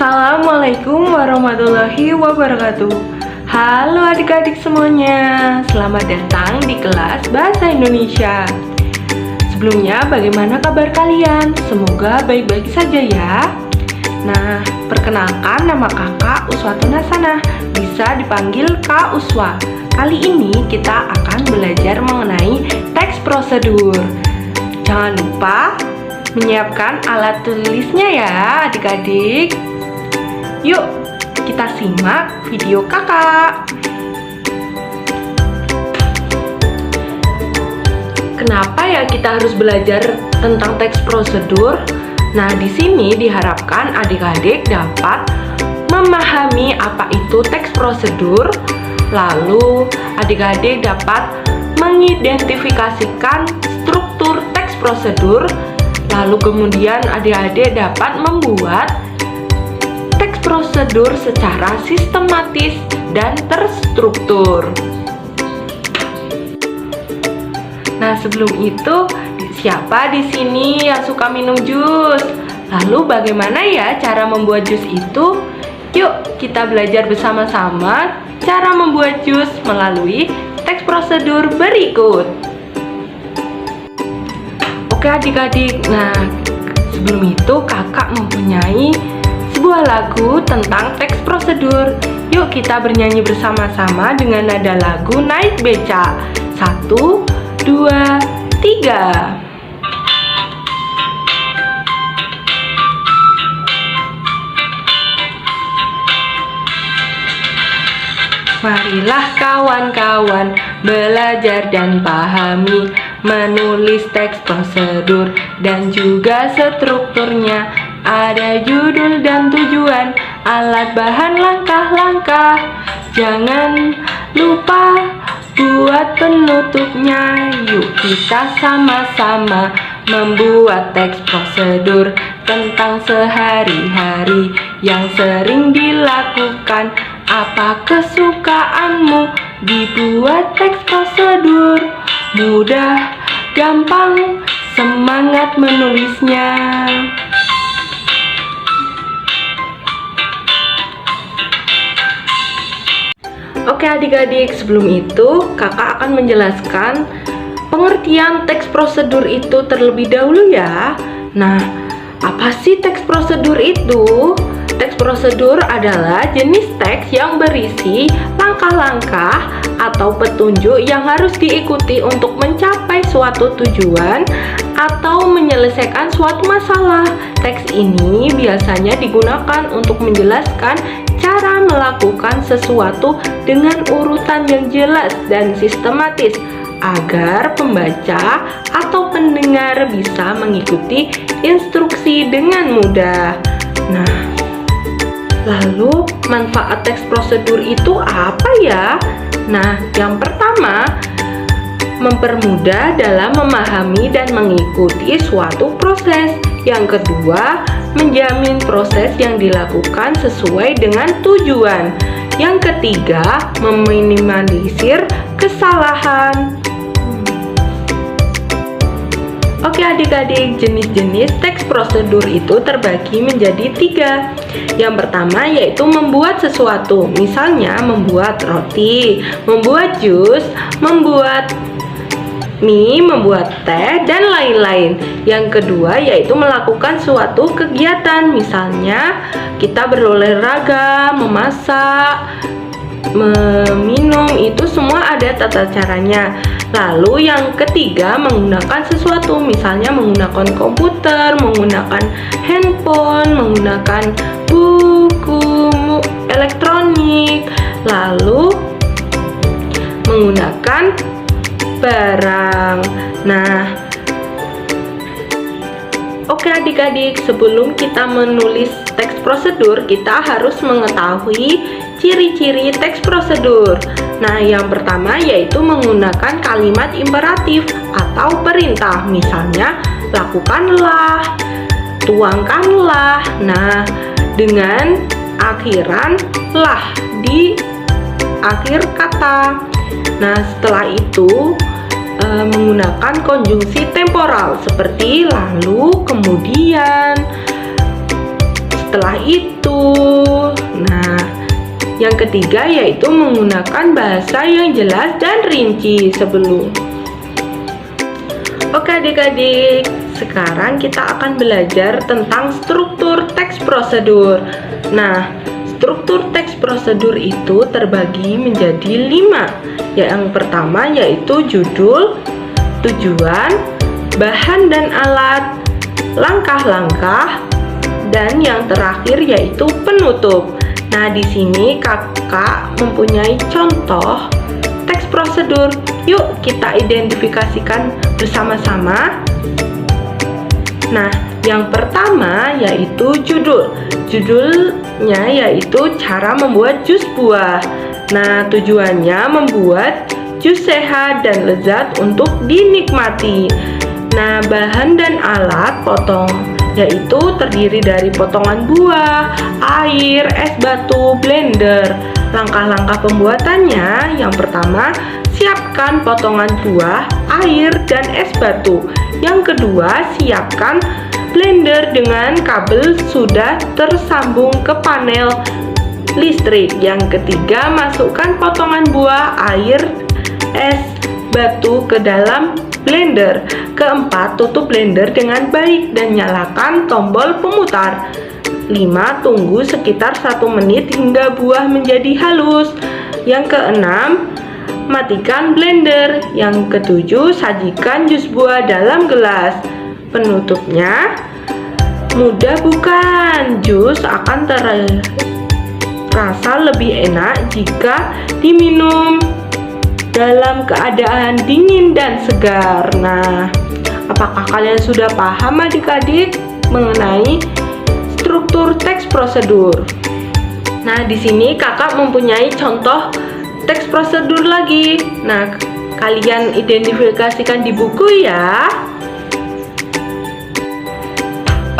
Assalamualaikum warahmatullahi wabarakatuh. Halo adik-adik semuanya, selamat datang di kelas Bahasa Indonesia. Sebelumnya, bagaimana kabar kalian? Semoga baik-baik saja ya. Nah, perkenalkan, nama kakak Uswatun Hasanah, bisa dipanggil Kak Uswa. Kali ini kita akan belajar mengenai teks prosedur. Jangan lupa menyiapkan alat tulisnya ya adik-adik. Yuk kita simak video kakak. Kenapa ya kita harus belajar tentang teks prosedur? Nah, di sini diharapkan adik-adik dapat memahami apa itu teks prosedur. Lalu adik-adik dapat mengidentifikasikan struktur teks prosedur. Lalu kemudian adik-adik dapat membuat teks prosedur secara sistematis dan terstruktur. Nah, sebelum itu, siapa di sini yang suka minum jus? Lalu bagaimana ya cara membuat jus itu? Yuk kita belajar bersama-sama cara membuat jus melalui teks prosedur berikut. Oke adik-adik, nah sebelum itu kakak mempunyai sebuah lagu tentang teks prosedur. Yuk kita bernyanyi bersama-sama dengan nada lagu naik beca. 1, 2, 3. Marilah kawan-kawan belajar dan pahami, menulis teks prosedur dan juga strukturnya. Ada judul dan tujuan, alat bahan langkah-langkah. Jangan lupa buat penutupnya. Yuk kita sama-sama membuat teks prosedur tentang sehari-hari yang sering dilakukan. Apa kesukaanmu dibuat teks prosedur? Mudah, gampang, semangat menulisnya. Oke adik-adik, sebelum itu kakak akan menjelaskan pengertian teks prosedur itu terlebih dahulu ya. Nah, apa sih teks prosedur itu? Teks prosedur adalah jenis teks yang berisi langkah-langkah atau petunjuk yang harus diikuti untuk mencapai suatu tujuan atau menyelesaikan suatu masalah. Teks ini biasanya digunakan untuk menjelaskan cara melakukan sesuatu dengan urutan yang jelas dan sistematis agar pembaca atau pendengar bisa mengikuti instruksi dengan mudah. Nah, lalu manfaat teks prosedur itu apa ya? Nah, yang pertama, mempermudah dalam memahami dan mengikuti suatu proses. Yang kedua, menjamin proses yang dilakukan sesuai dengan tujuan. Yang ketiga, meminimalisir kesalahan. Oke adik-adik, jenis-jenis teks prosedur itu terbagi menjadi 3. Yang pertama yaitu membuat sesuatu, misalnya membuat roti, membuat jus, membuat mie, membuat teh, dan lain-lain. Yang kedua yaitu melakukan suatu kegiatan, misalnya kita berolahraga, memasak, meminum, itu semua ada tata caranya. Lalu yang ketiga menggunakan sesuatu, misalnya menggunakan komputer, menggunakan handphone, menggunakan buku elektronik, lalu menggunakan barang. Nah, oke adik-adik, sebelum kita menulis teks prosedur, kita harus mengetahui ciri-ciri teks prosedur. Nah, yang pertama yaitu menggunakan kalimat imperatif atau perintah, misalnya lakukanlah, tuangkanlah. Nah, dengan akhiran lah di akhir kata. Nah, setelah itu menggunakan konjungsi temporal seperti lalu, kemudian, setelah itu. Nah, yang ketiga yaitu menggunakan bahasa yang jelas dan rinci sebelum. Oke adik-adik, sekarang kita akan belajar tentang struktur teks prosedur. Nah, struktur teks prosedur itu terbagi menjadi 5. Yang pertama yaitu judul, tujuan, bahan dan alat, langkah-langkah, dan yang terakhir yaitu penutup. Nah, di sini kakak mempunyai contoh teks prosedur. Yuk kita identifikasikan bersama-sama. Nah, yang pertama yaitu judul. Judulnya yaitu cara membuat jus buah. Nah, tujuannya membuat jus sehat dan lezat untuk dinikmati. Nah, bahan dan alat potong yaitu terdiri dari potongan buah, air, es batu, blender. Langkah-langkah pembuatannya, yang pertama, siapkan potongan buah, air, dan es batu. Yang kedua, siapkan blender dengan kabel sudah tersambung ke panel listrik. Yang ketiga, masukkan potongan buah, air, es batu ke dalam blender. Keempat, tutup blender dengan baik dan nyalakan tombol pemutar. 5. Tunggu sekitar 1 menit hingga buah menjadi halus. Yang keenam, matikan blender. Yang ketujuh, sajikan jus buah dalam gelas. Penutupnya, mudah bukan? Jus akan terasa lebih enak jika diminum dalam keadaan dingin dan segar. Nah, apakah kalian sudah paham adik-adik mengenai struktur teks prosedur? Nah, di sini kakak mempunyai contoh teks prosedur lagi. Nah, kalian identifikasikan di buku ya.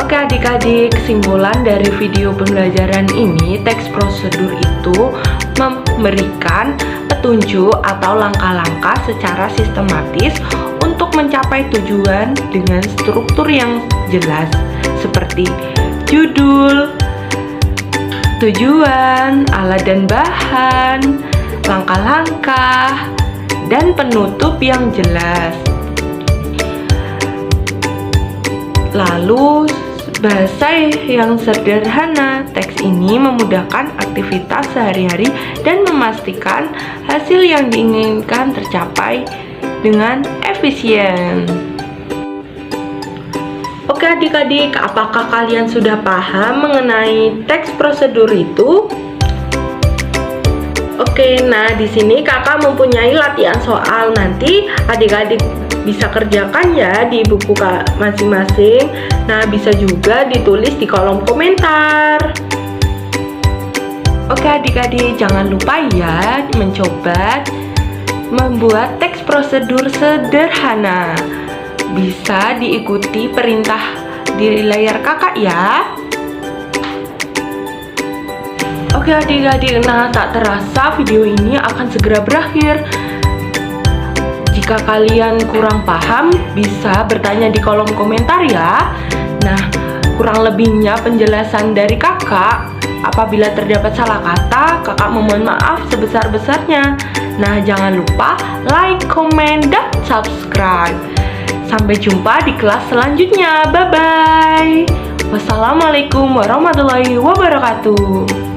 Oke adik-adik, kesimpulan dari video pembelajaran ini, teks prosedur itu memberikan petunjuk atau langkah-langkah secara sistematis untuk mencapai tujuan dengan struktur yang jelas seperti judul, tujuan, alat dan bahan, langkah-langkah, dan penutup yang jelas. Lalu bahasa yang sederhana. Teks ini memudahkan aktivitas sehari-hari dan memastikan hasil yang diinginkan tercapai dengan efisien. Oke adik-adik, apakah kalian sudah paham mengenai teks prosedur itu? Oke, nah di sini kakak mempunyai latihan soal. Nanti adik-adik bisa kerjakan ya di buku masing-masing. Nah, bisa juga ditulis di kolom komentar. Oke adik-adik, jangan lupa ya mencoba membuat teks prosedur sederhana. Bisa diikuti perintah di layar kakak ya. Oke adik-adik, nah tak terasa video ini akan segera berakhir. Jika kalian kurang paham, bisa bertanya di kolom komentar ya. Nah, kurang lebihnya penjelasan dari kakak. Apabila terdapat salah kata, kakak memohon maaf sebesar-besarnya. Nah, jangan lupa like, comment, dan subscribe. Sampai jumpa di kelas selanjutnya. Bye-bye. Wassalamualaikum warahmatullahi wabarakatuh.